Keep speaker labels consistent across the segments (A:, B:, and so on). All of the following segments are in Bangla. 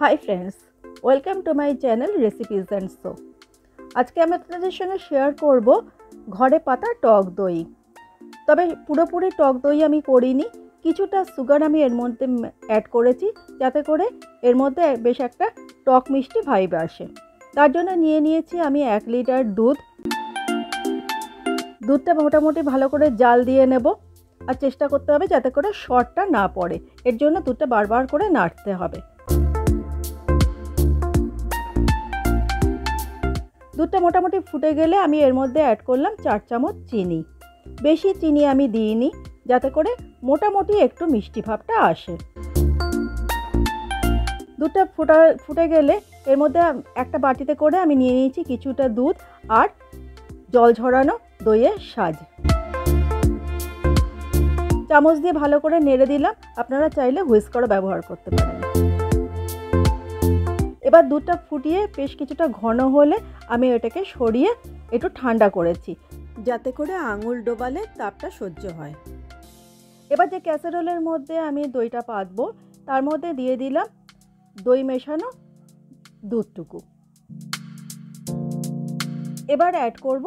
A: Hi friends, welcome to my channel recipes and show. আজকে আমি আপনাদের সঙ্গে শেয়ার করব ঘরে পাতা টক দই। তবে পুরোপুরি টক দই আমি করিনি, কিছুটা সুগার আমি এর মধ্যে অ্যাড করেছি যাতে করে এর মধ্যে বেশ একটা টক মিষ্টি ভাইব আসে। তার জন্য নিয়ে নিয়েছি আমি 1 লিটার দুধ। দুধটা মোটামুটি ভালো করে জাল দিয়ে নেব, আর চেষ্টা করতে হবে যাতে করে শর্টটা না পড়ে। এর জন্য দুধটা বারবার করে নাড়তে হবে। দুধটা মোটামুটি ফুটে গেলে আমি এর মধ্যে অ্যাড করলাম 4 চামচ চিনি। বেশি চিনি আমি দিইনি, যাতে করে মোটামুটি একটু মিষ্টি ভাবটা আসে। দুধটা ফুটে গেলে এর মধ্যে একটা বাটিতে করে আমি নিয়ে নিয়েছি কিছুটা দুধ আর জল ঝরানো দইয়ের সাজ। চামচ দিয়ে ভালো করে নেড়ে দিলাম, আপনারা চাইলে হুইস্কারও ব্যবহার করতে পারেন। এবার দুধটা ফুটিয়ে বেশ কিছুটা ঘন হলে আমি এটাকে সরিয়ে একটু ঠান্ডা করেছি, যাতে করে আঙুল ডোবালে তাপটা সহ্য হয়। এবার যে ক্যাসারোলের মধ্যে আমি দইটা পাতবো তার মধ্যে দিয়ে দিলাম দই মেশানো দুধটুকু। এবার অ্যাড করব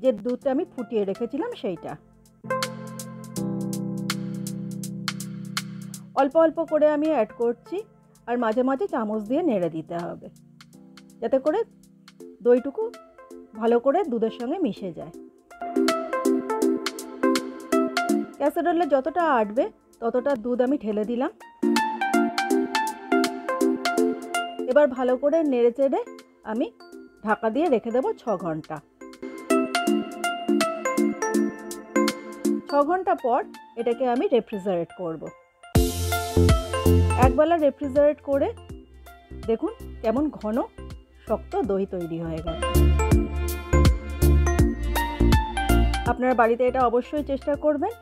A: যে দুধটা আমি ফুটিয়ে রেখেছিলাম সেইটা। অল্প অল্প করে আমি অ্যাড করছি, আর মাঝে মাঝে চামচ দিয়ে নেড়ে দিতে হবে যাতে করে দইটুকু ভালো করে দুধের সঙ্গে মিশে যায়। ক্যাসারোলে যতটা আটবে ততটা দুধ আমি ঢেলে দিলাম। এবার ভালো করে নেড়ে চেড়ে আমি ঢাকা দিয়ে রেখে দেবো 6 ঘন্টা। 6 ঘন্টা পর এটাকে আমি রেফ্রিজারেট করব। একবেলা রেফ্রিজারেট করে দেখুন কেমন ঘন শক্ত দই তৈরি হয়ে গেছে। আপনারা বাড়িতে এটা অবশ্যই চেষ্টা করবেন,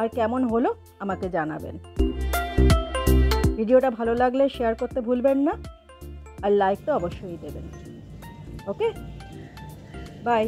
A: আর কেমন হলো আমাকে জানাবেন। ভিডিওটা ভালো লাগলে শেয়ার করতে ভুলবেন না, আর লাইক তো অবশ্যই দেবেন। ওকে, বাই।